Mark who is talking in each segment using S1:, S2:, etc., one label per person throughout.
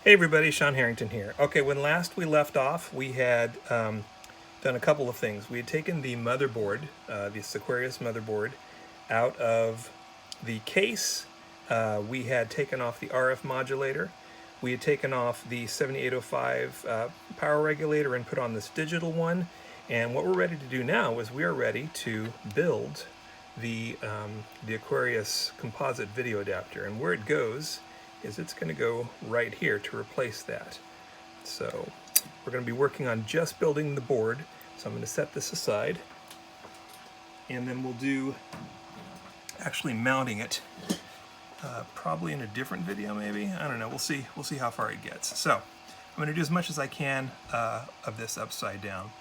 S1: Hey everybody, Sean Harrington here. Okay, when last we left off, we had done a couple of things. We had taken the motherboard, the Aquarius motherboard, out of the case. We had taken off the RF modulator. We had taken off the 7805 power regulator and put on this digital one. And what we're ready to do now is we are ready to build the Aquarius Composite Video Adapter. And where it goes is it's going to go right here to replace that. So we're going to be working on just building the board. So I'm going to set this aside, and then we'll do actually mounting it probably in a different video maybe. I don't know, we'll see how far it gets. So I'm going to do as much as I can of this upside down.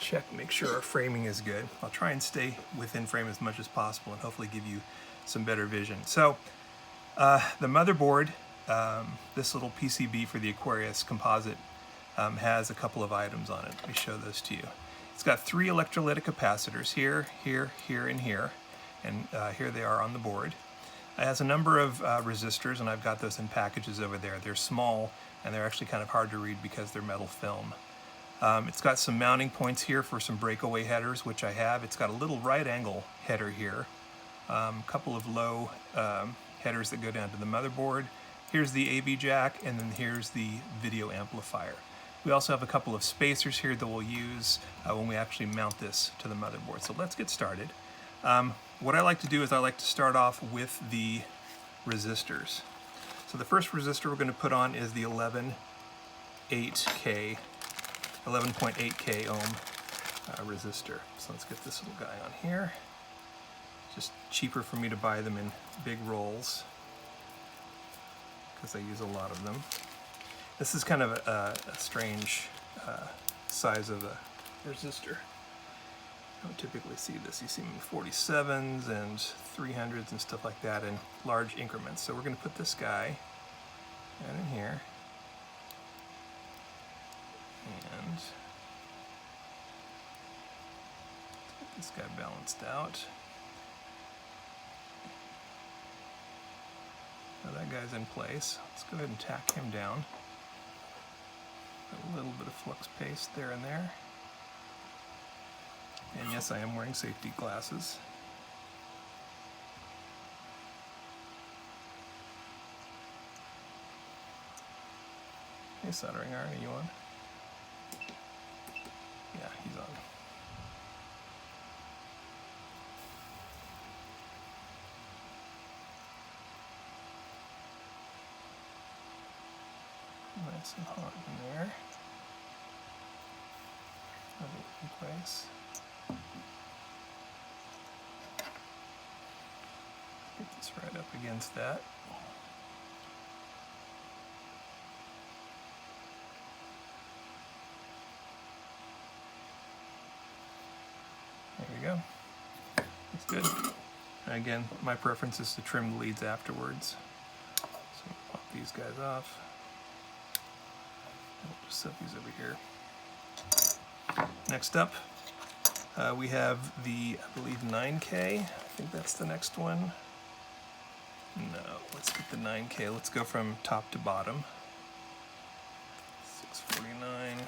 S1: Check, make sure our framing is good. I'll try and stay within frame as much as possible and hopefully give you some better vision. So the motherboard, this little PCB for the Aquarius Composite, has a couple of items on it. Let me show those to you. It's got 3 electrolytic capacitors here, here, here, and here. And here they are on the board. It has a number of resistors, and I've got those in packages over there. They're small, and they're actually kind of hard to read because they're metal film. It's got some mounting points here for some breakaway headers, which I have. It's got a little right angle header here. A couple of low headers that go down to the motherboard. Here's the AV jack, and then here's the video amplifier. We also have a couple of spacers here that we'll use when we actually mount this to the motherboard. So let's get started. What I like to do is I like to start off with the resistors. So the first resistor we're going to put on is the 11.8K ohm resistor. So let's get this little guy on here. Just cheaper for me to buy them in big rolls because I use a lot of them. This is kind of a strange size of a resistor. You don't typically see this. You see them in 47s and 300s and stuff like that in large increments. So we're going to put this guy right in here. And let's get this guy balanced out. Now that guy's in place. Let's go ahead and tack him down. A little bit of flux paste there and there. And yes, I am wearing safety glasses. Hey, soldering iron, are you on? Yeah, he's on. Nice and hot in there. Have it in place. Get this right up against that. There we go. That's good. And again, my preference is to trim the leads afterwards. So I'll pop these guys off. We'll just set these over here. Next up, we have the, I believe, 9K. I think that's the next one. No, let's get the 9K. Let's go from top to bottom. 649.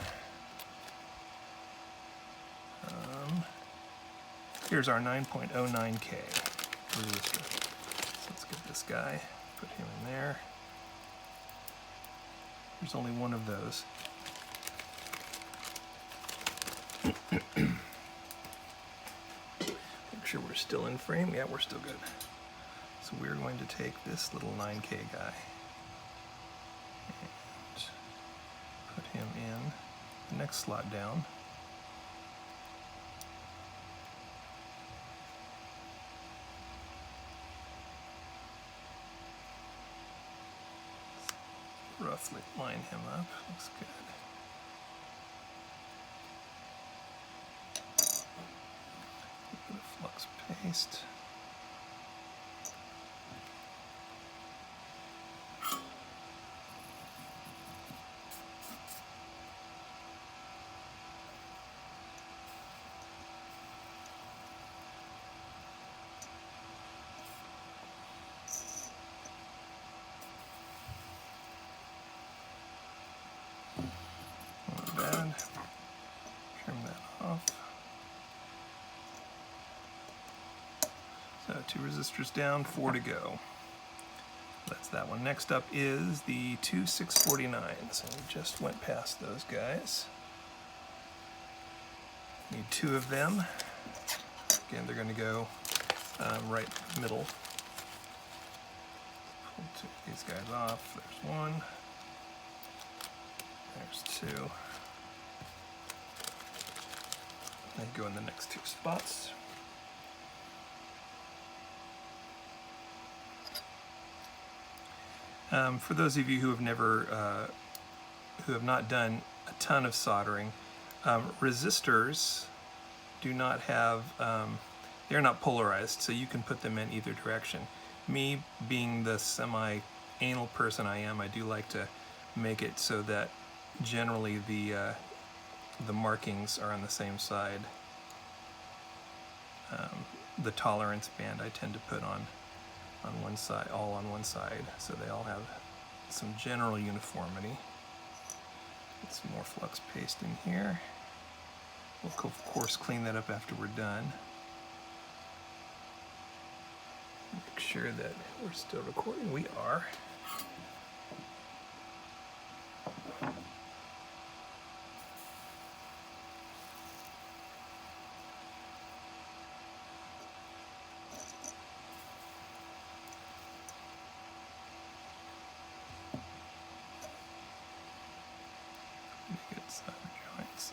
S1: Here's our 9.09K resistor. So let's get this guy, put him in there. There's only one of those. Make sure we're still in frame. Yeah, we're still good. So we're going to take this little 9K guy and put him in the next slot down. Roughly line him up. Looks good. A bit of flux paste. off. So 2 resistors down, 4 to go. That's that one. Next up is the two 649s, and we just went past those guys. Need 2 of them. Again, they're going to go right middle. Pull 2 of these guys off. There's 1. There's 2. They go in the next 2 spots. For those of you who have not done a ton of soldering, resistors do not have, they're not polarized, so you can put them in either direction. Me, being the semi-anal person I am, I do like to make it so that generally the markings are on the same side. The tolerance band I tend to put on one side, all on one side, so they all have some general uniformity. Get some more flux paste in here. We'll of course clean that up after we're done. Make sure that we're still recording. We are.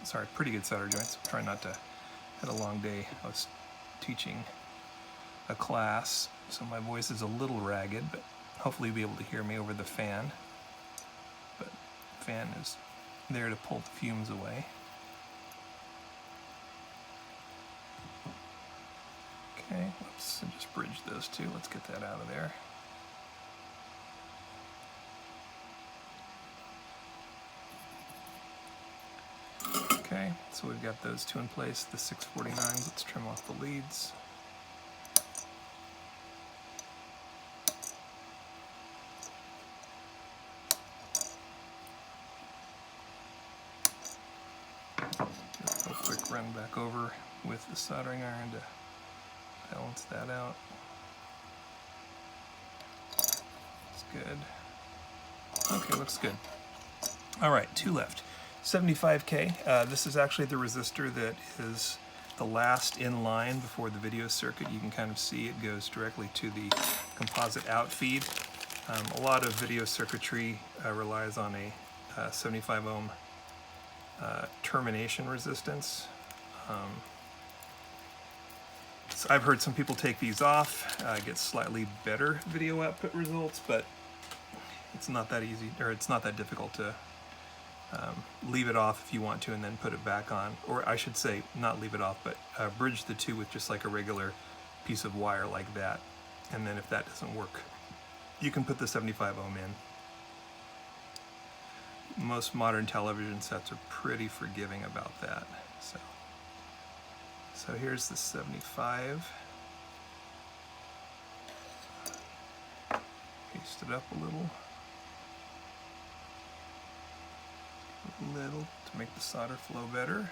S1: Sorry, pretty good solder joints. I'm trying not to had a long day. I was teaching a class, so my voice is a little ragged, but hopefully you'll be able to hear me over the fan. But the fan is there to pull the fumes away. Okay, whoops, I just bridged those 2. Let's get that out of there. Okay, so we've got those 2 in place, the 649s. Let's trim off the leads. Just a quick run back over with the soldering iron to balance that out. That's good. Okay, looks good. All right, 2 left. 75K. This is actually the resistor that is the last in line before the video circuit. You can kind of see it goes directly to the composite out feed. A lot of video circuitry relies on a 75 ohm termination resistance. So I've heard some people take these off, get slightly better video output results, but it's not that easy, or it's not that difficult to leave it off if you want to and then put it back on. Or I should say, not leave it off, but bridge the 2 with just like a regular piece of wire like that. And then if that doesn't work, you can put the 75 ohm in. Most modern television sets are pretty forgiving about that. So here's the 75. Paste it up a little to make the solder flow better.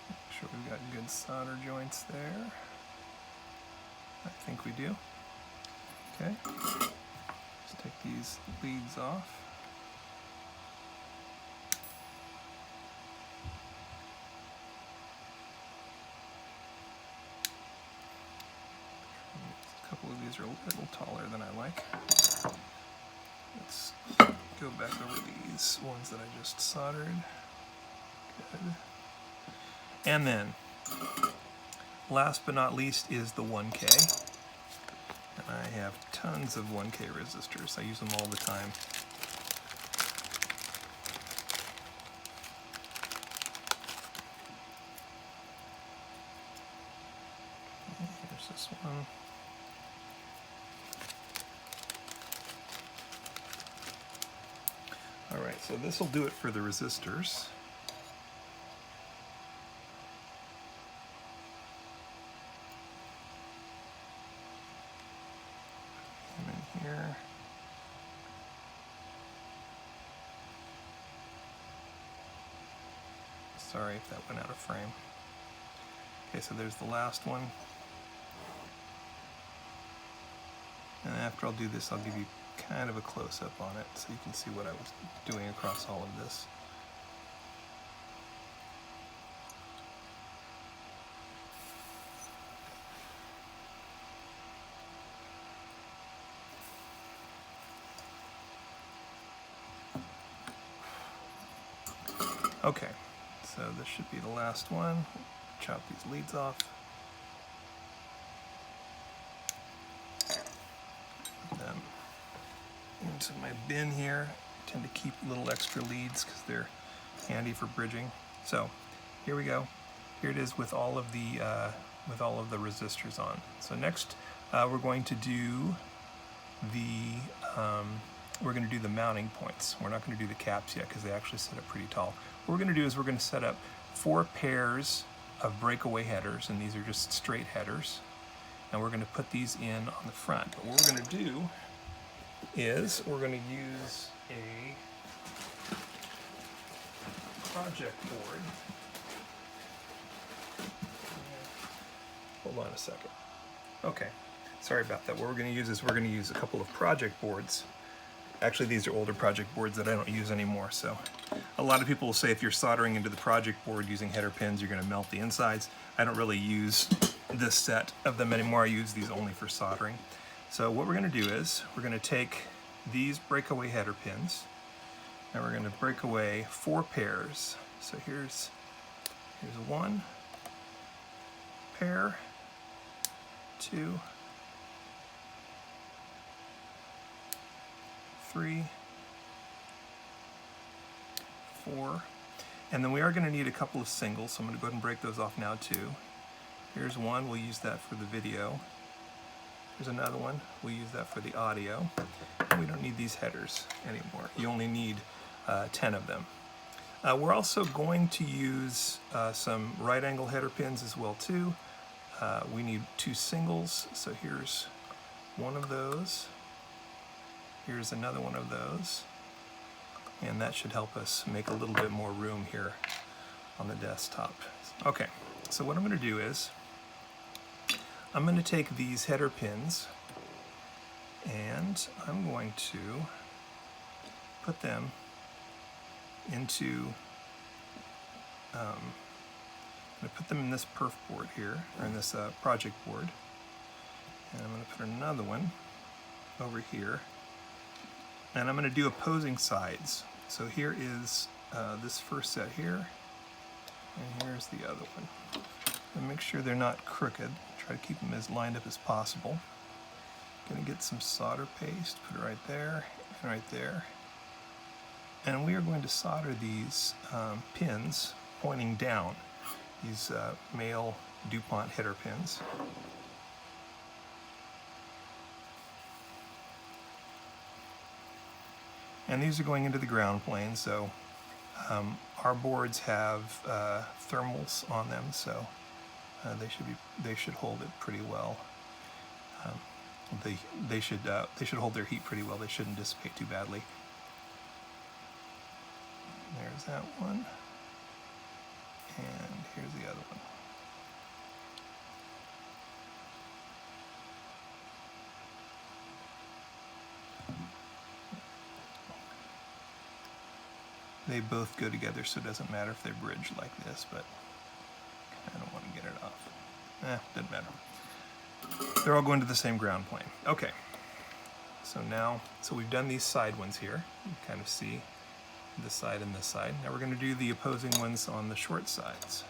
S1: Make sure we've got good solder joints there. I think we do. Okay. Take these leads off. A couple of these are a little taller than I like. Let's go back over these ones that I just soldered. Good. And then, last but not least is the 1K. And I have tons of 1K resistors. I use them all the time. Here's this one. Alright, So this will do it for the resistors. Come in here. Sorry if that went out of frame. Okay, so there's the last one. And after I'll do this, I'll give you kind of a close-up on it so you can see what I was doing across all of this. Okay, so this should be the last one. Chop these leads off. Put them into my bin here. I tend to keep little extra leads because they're handy for bridging. So here we go. Here it is with all of the resistors on. So next we're going to do the mounting points. We're not going to do the caps yet because they actually set up pretty tall. What we're going to do is we're going to set up 4 pairs of breakaway headers, and these are just straight headers. And we're going to put these in on the front. But what we're going to do is we're going to use a project board. Hold on a second. Okay, sorry about that. What we're going to use is we're going to use a couple of project boards. Actually, these are older project boards that I don't use anymore. So a lot of people will say if you're soldering into the project board using header pins, you're going to melt the insides. I don't really use this set of them anymore. I use these only for soldering. So what we're going to do is we're going to take these breakaway header pins and we're going to break away 4 pairs. So here's 1 pair, 2, 3, 4, and then we are going to need a couple of singles, so I'm going to go ahead and break those off now too. Here's one, we'll use that for the video. Here's another one, we'll use that for the audio. We don't need these headers anymore. You only need 10 of them. We're also going to use some right angle header pins as well too. We need 2 singles, so here's one of those. Here's another one of those, and that should help us make a little bit more room here on the desktop. Okay, so what I'm going to do is I'm going to take these header pins and I'm going to put them into I'm going to put them in this perf board here, or in this project board, and I'm going to put another one over here. And I'm going to do opposing sides. So here is this first set here, and here's the other one. And make sure they're not crooked. Try to keep them as lined up as possible. Going to get some solder paste, put it right there, and right there. And we are going to solder these pins pointing down, these male DuPont header pins. And these are going into the ground plane, so our boards have thermals on them, so they should hold it pretty well. They should hold their heat pretty well. They shouldn't dissipate too badly. There's that one, and here's the other one. They both go together, so it doesn't matter if they're bridged like this, but I don't want to get it off. Doesn't matter. They're all going to the same ground plane. Okay, so we've done these side ones here. You can kind of see this side and this side. Now we're going to do the opposing ones on the short sides.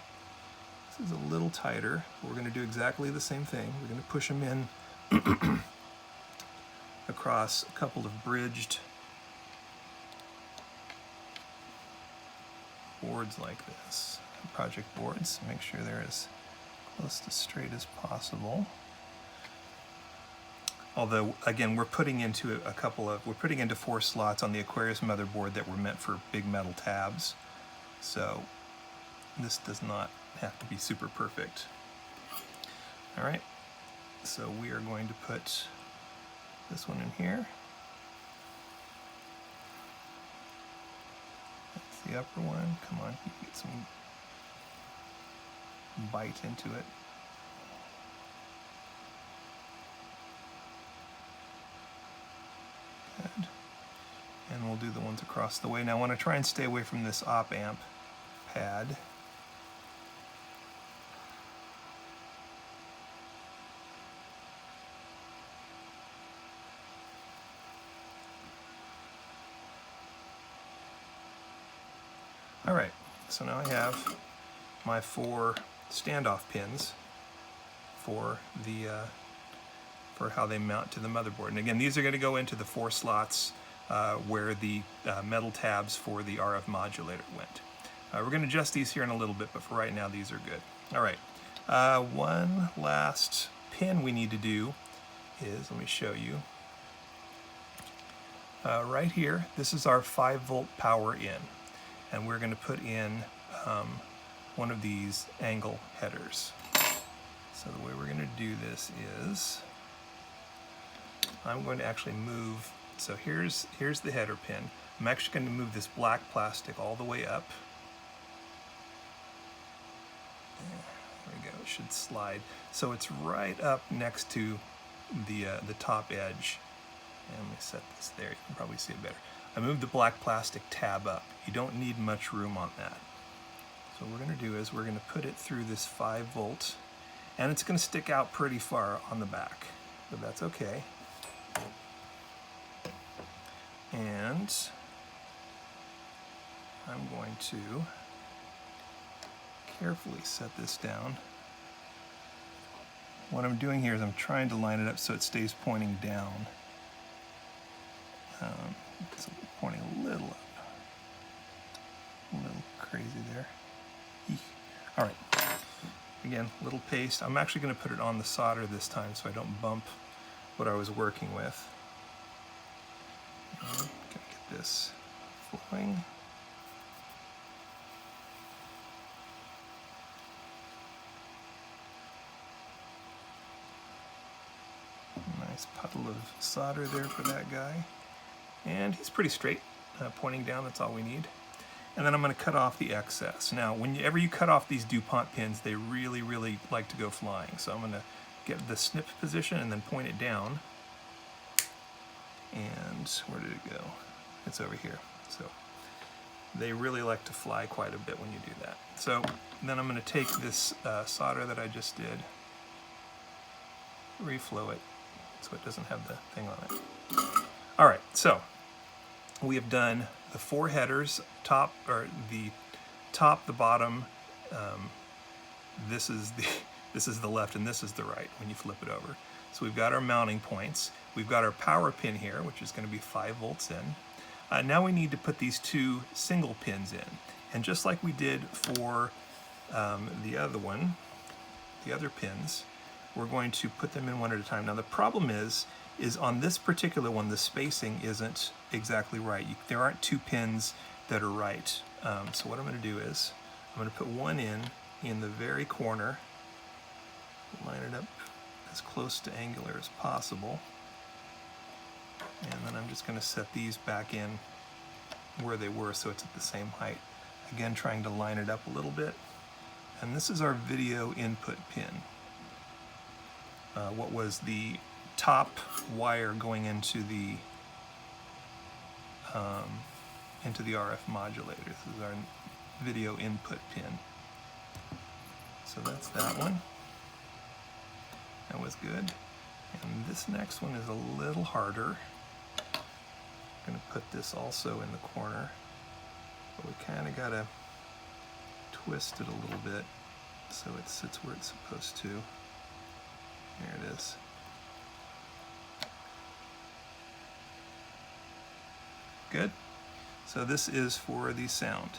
S1: This is a little tighter, but we're going to do exactly the same thing. We're going to push them in across a couple of bridged boards like this, project boards. Make sure they're as close to straight as possible. Although, again, we're putting into four slots on the Aquarius motherboard that were meant for big metal tabs. So this does not have to be super perfect. All right, so we are going to put this one in here. That's the upper one. Come on, you can get some bite into it. Good. And we'll do the ones across the way. Now I want to try and stay away from this op amp pad. All right, so now I have my 4 standoff pins for the for how they mount to the motherboard. And again, these are going to go into the 4 slots where the metal tabs for the RF modulator went. We're going to adjust these here in a little bit, but for right now, these are good. All right, one last pin we need to do is, let me show you. Right here, this is our 5-volt power in, and we're going to put in one of these angle headers. So the way we're going to do this is, I'm going to actually move, so here's the header pin. I'm actually going to move this black plastic all the way up. There we go, it should slide. So it's right up next to the top edge. And let me set this there, you can probably see it better. I moved the black plastic tab up. You don't need much room on that. So what we're going to do is we're going to put it through this 5-volt, and it's going to stick out pretty far on the back, but that's okay. And I'm going to carefully set this down. What I'm doing here is I'm trying to line it up so it stays pointing down. It's pointing a little up. A little crazy there. Eek. All right. Again, a little paste. I'm actually going to put it on the solder this time so I don't bump what I was working with. Gonna get this flowing. Nice puddle of solder there for that guy. And he's pretty straight, pointing down, that's all we need. And then I'm going to cut off the excess. Now, whenever you cut off these DuPont pins, they really, really like to go flying. So I'm going to get the snip position and then point it down. And where did it go? It's over here. So they really like to fly quite a bit when you do that. So then I'm going to take this solder that I just did, reflow it so it doesn't have the thing on it. All right, so we have done the 4 headers, the top, the bottom. This is the left and this is the right when you flip it over. So we've got our mounting points. We've got our power pin here, which is going to be 5 volts in. Now we need to put these 2 single pins in. And just like we did for the other pins, we're going to put them in one at a time. Now the problem is on this particular one, the spacing isn't exactly right. There aren't 2 pins that are right. So what I'm going to do is I'm going to put one in the very corner, line it up as close to angular as possible, and then I'm just going to set these back in where they were so it's at the same height. Again, trying to line it up a little bit. And this is our video input pin. What was the top wire going into the RF modulator. This is our video input pin. So that's that one. That was good. And this next one is a little harder. I'm going to put this also in the corner, but we kind of got to twist it a little bit so it sits where it's supposed to. There it is. Good. So this is for the sound.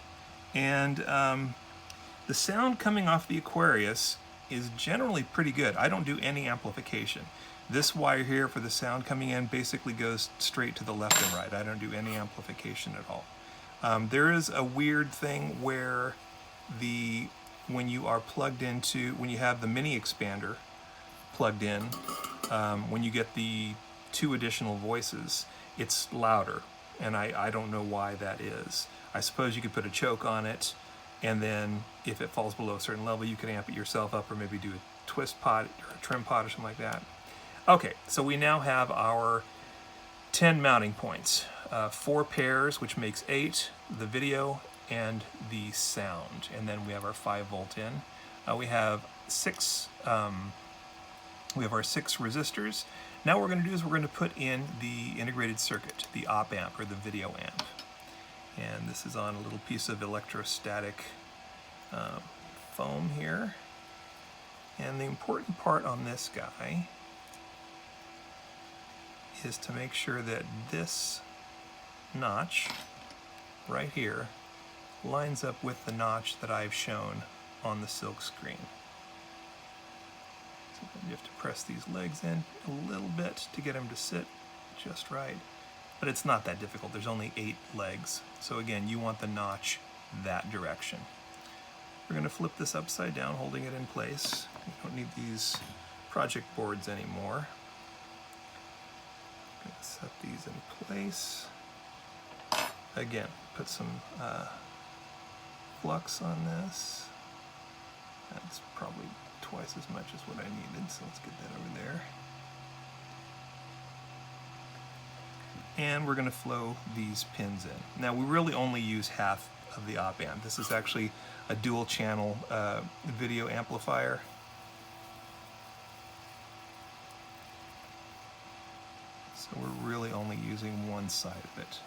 S1: And the sound coming off the Aquarius is generally pretty good. I don't do any amplification. This wire here for the sound coming in basically goes straight to the left and right. I don't do any amplification at all. There is a weird thing where when you are plugged into, when you have the mini expander plugged in, when you get the 2 additional voices, it's louder, and I don't know why that is. I suppose you could put a choke on it, and then if it falls below a certain level, you can amp it yourself up, or maybe do a twist pot or a trim pot or something like that. Okay, so we now have our 10 mounting points, 4 pairs, which makes 8, the video and the sound, and then we have our 5-volt in. We have our 6 resistors. Now what we're going to do is we're going to put in the integrated circuit, the op amp or the video amp. And this is on a little piece of electrostatic foam here. And the important part on this guy is to make sure that this notch right here lines up with the notch that I've shown on the silk screen. So you have to press these legs in a little bit to get them to sit just right. But it's not that difficult. There's only 8 legs. So again, you want the notch that direction. We're going to flip this upside down, holding it in place. We don't need these project boards anymore. I'm going to set these in place. Again, put some flux on this. That's probably twice as much as what I needed, so let's get that over there. And we're going to flow these pins in. Now we really only use half of the op amp. This is actually a dual channel video amplifier. So we're really only using one side of it.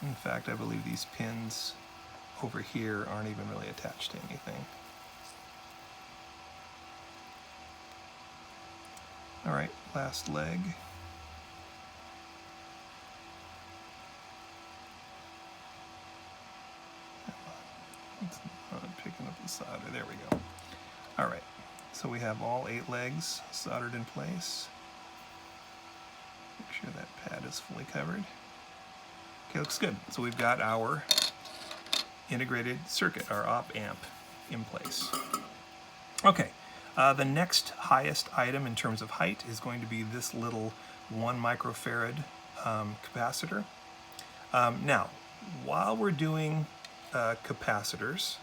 S1: In fact, I believe these pins over here aren't even really attached to anything. All right, last leg. It's not picking up the solder. There we go. All right, so we have all 8 legs soldered in place. Make sure that pad is fully covered. Okay, looks good. So we've got our integrated circuit, our op amp, in place. Okay, the next highest item in terms of height is going to be this little 1 microfarad capacitor. Now, while we're doing capacitors,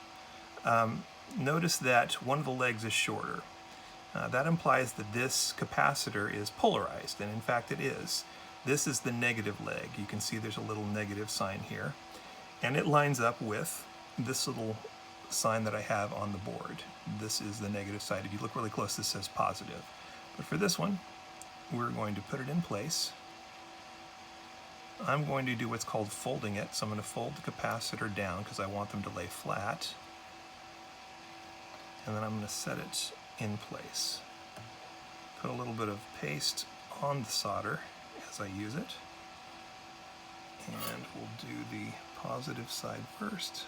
S1: notice that one of the legs is shorter. That implies that this capacitor is polarized, and in fact it is. This is the negative leg. You can see there's a little negative sign here. And it lines up with this little sign that I have on the board. This is the negative side. If you look really close, this says positive. But for this one, we're going to put it in place. I'm going to do what's called folding it. So I'm going to fold the capacitor down because I want them to lay flat. And then I'm going to set it in place. Put a little bit of paste on the solder as I use it. And we'll do the positive side first.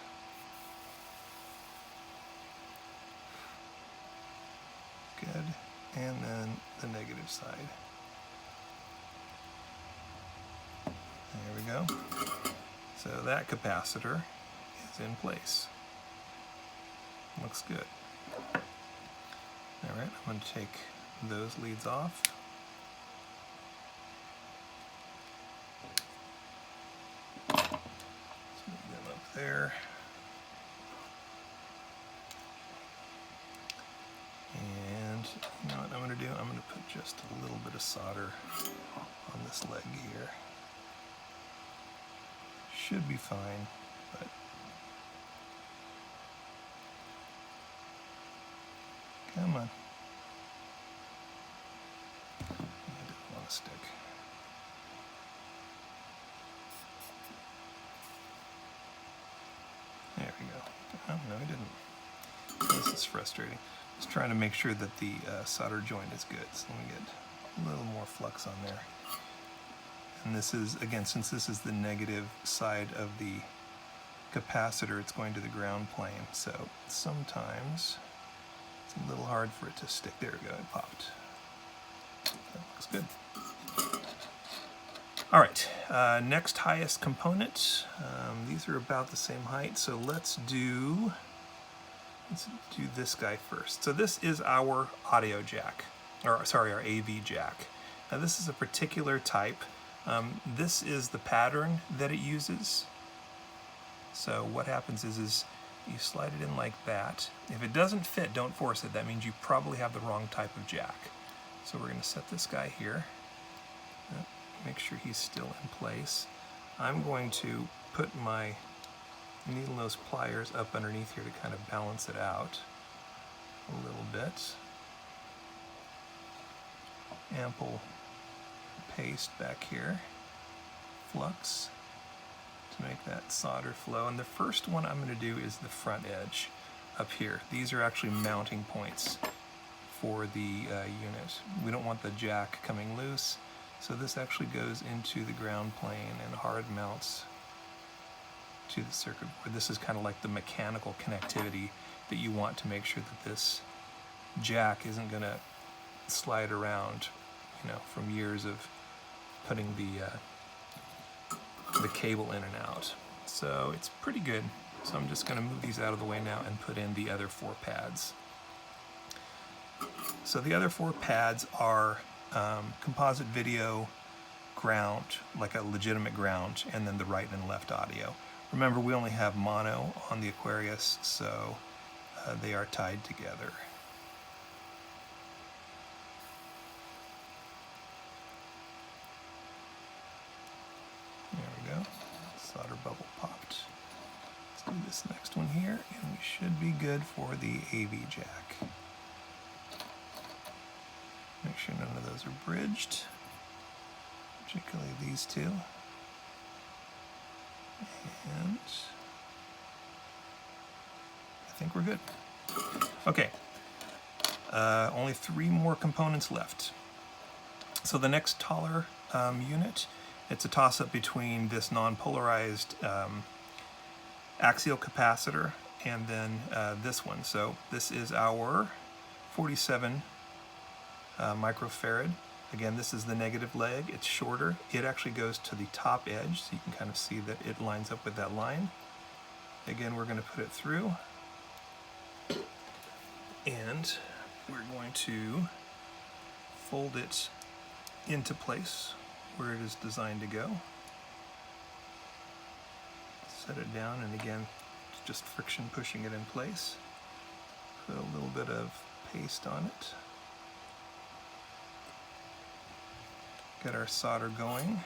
S1: Good. And then the negative side. There we go. So that capacitor is in place. Looks good. All right, I'm going to take those leads off. Let's move them up there. And you know what I'm going to do? I'm going to put just a little bit of solder on this leg here. Should be fine, but come on. I didn't want to stick. There we go. Oh, no, I didn't. This is frustrating. Just trying to make sure that the solder joint is good. So let me get a little more flux on there. And this is, again, since this is the negative side of the capacitor, it's going to the ground plane. So sometimes it's a little hard for it to stick. There we go, it popped. That looks good. All right, next highest component. These are about the same height, so let's do this guy first. So this is our audio jack, or sorry, our AV jack. Now this is a particular type. This is the pattern that it uses. So what happens is you slide it in like that. If it doesn't fit, don't force it. That means you probably have the wrong type of jack. So we're going to set this guy here. Make sure he's still in place. I'm going to put my needle nose pliers up underneath here to kind of balance it out a little bit. Ample paste back here, flux to make that solder flow. And the first one I'm going to do is the front edge up here. These are actually mounting points for the unit. We don't want the jack coming loose. So this actually goes into the ground plane and hard mounts to the circuit board. This is kind of like the mechanical connectivity that you want to make sure that this jack isn't going to slide around, you know, from years of putting the cable in and out. So it's pretty good. So I'm just going to move these out of the way now and put in the other 4 pads. So the other 4 pads are composite video ground, like a legitimate ground, and then the right and left audio. Remember, we only have mono on the Aquarius, so they are tied together. There we go. Solder bubble popped. Let's do this next one here, and we should be good for the AV jack. Make sure none of those are bridged, particularly these two. And I think we're good. Okay, only 3 more components left. So the next taller unit, it's a toss-up between this non-polarized axial capacitor and then this one. So this is our 47 microfarad. Again, this is the negative leg. It's shorter. It actually goes to the top edge, so you can kind of see that it lines up with that line. Again, we're going to put it through, and we're going to fold it into place where it is designed to go. Set it down, and again, it's just friction pushing it in place. Put a little bit of paste on it. Get our solder going.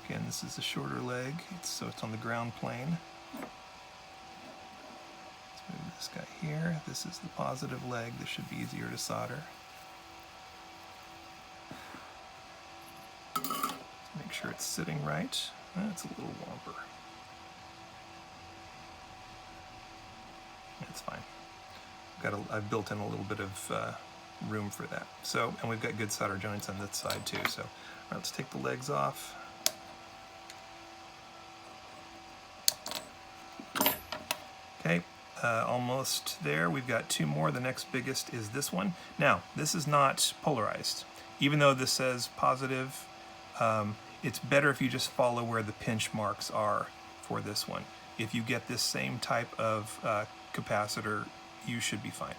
S1: Again, this is a shorter leg, so it's on the ground plane. Let's move this guy here. This is the positive leg. This should be easier to solder. Make sure it's sitting right. That's a little womper. That's fine. I've built in a little bit of room for that. So, and we've got good solder joints on this side too. So, all right, let's take the legs off. Okay, almost there. We've got 2 more. The next biggest is this one. Now, this is not polarized. Even though this says positive, it's better if you just follow where the pinch marks are for this one. If you get this same type of capacitor, you should be fine.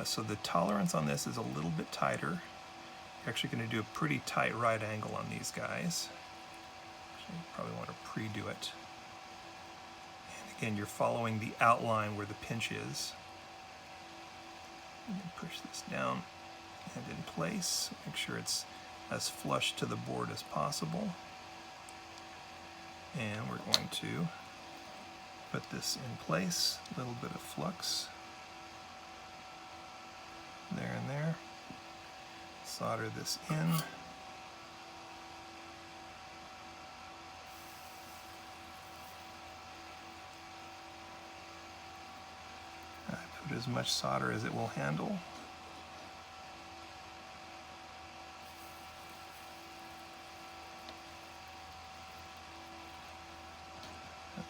S1: So the tolerance on this is a little bit tighter. You're actually going to do a pretty tight right angle on these guys. Actually, you probably want to pre-do it. And again, you're following the outline where the pinch is. And then push this down and in place. Make sure it's as flush to the board as possible. And we're going to put this in place, a little bit of flux there and there. Solder this in. as much solder as it will handle.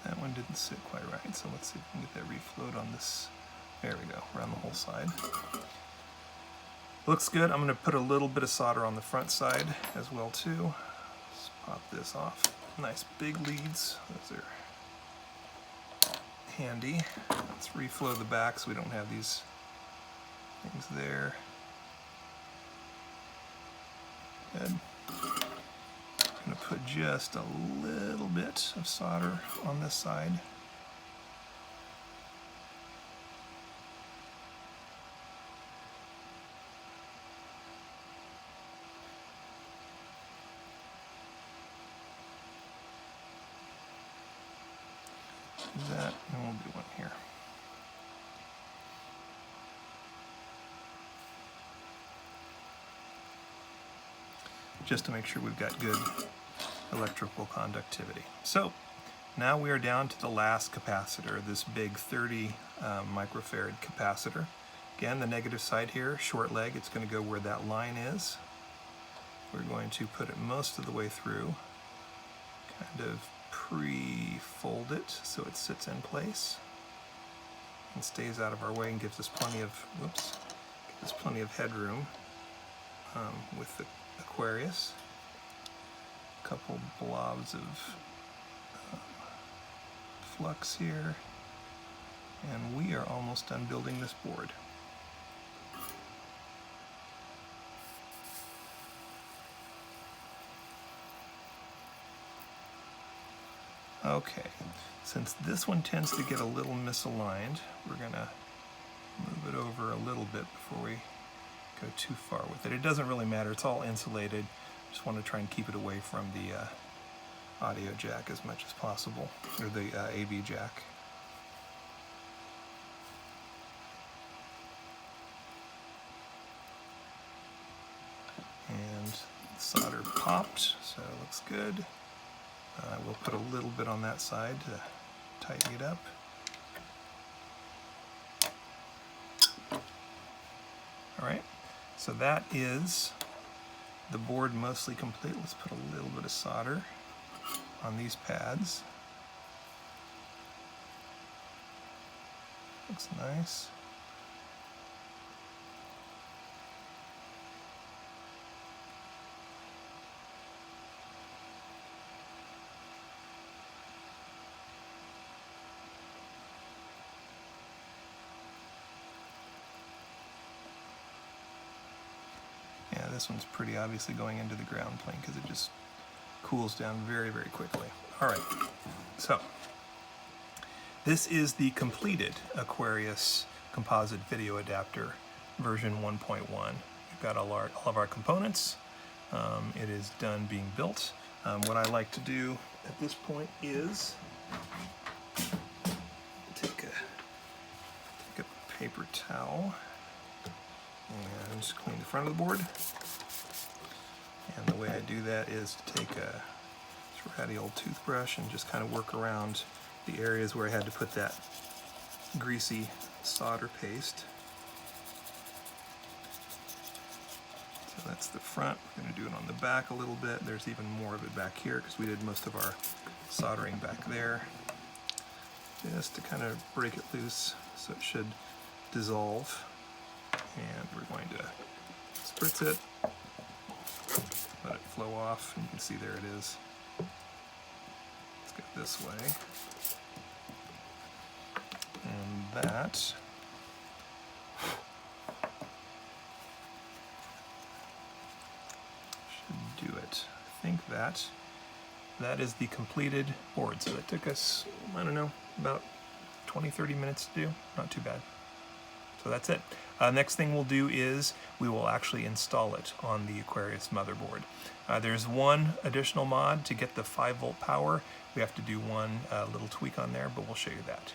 S1: That one didn't sit quite right, so let's see if we can get that reflowed on this. There we go, around the whole side. Looks good. I'm going to put a little bit of solder on the front side as well too. Let's pop this off. Nice big leads. Those are handy. Let's reflow the back so we don't have these things there. Good. I'm going to put just a little bit of solder on this side. That, and we'll do one here. Just to make sure we've got good electrical conductivity. So now we are down to the last capacitor, this big 30 microfarad capacitor. Again, the negative side here, short leg, it's going to go where that line is. We're going to put it most of the way through, kind of pre-fold it so it sits in place and stays out of our way and gives us plenty of, plenty of headroom with the Aquarius. A couple blobs of flux here, and we are almost done building this board. Okay, since this one tends to get a little misaligned, we're going to move it over a little bit before we go too far with it. It doesn't really matter, it's all insulated. Just want to try and keep it away from the audio jack as much as possible, or the AV jack. And solder popped, so it looks good. We'll put a little bit on that side to tighten it up. Alright, so that is the board mostly complete. Let's put a little bit of solder on these pads. Looks nice. Yeah, this one's pretty obviously going into the ground plane because it just cools down very, very quickly. All right, so this is the completed Aquarius Composite Video Adapter version 1.1. We've got all of our components. It is done being built. What I like to do at this point is take a paper towel and just clean the front of the board. And the way I do that is to take a ratty old toothbrush and just kind of work around the areas where I had to put that greasy solder paste. So that's the front. We're going to do it on the back a little bit. There's even more of it back here because we did most of our soldering back there. Just to kind of break it loose so it should dissolve. And we're going to spritz it, let it flow off, and you can see there it is. Let's go this way. And that should do it. I think that is the completed board. So that took us, I don't know, about 20-30 minutes to do. Not too bad. So that's it. Next thing we'll do is we will actually install it on the Aquarius motherboard. There's one additional mod to get the 5-volt power. We have to do one little tweak on there, but we'll show you that.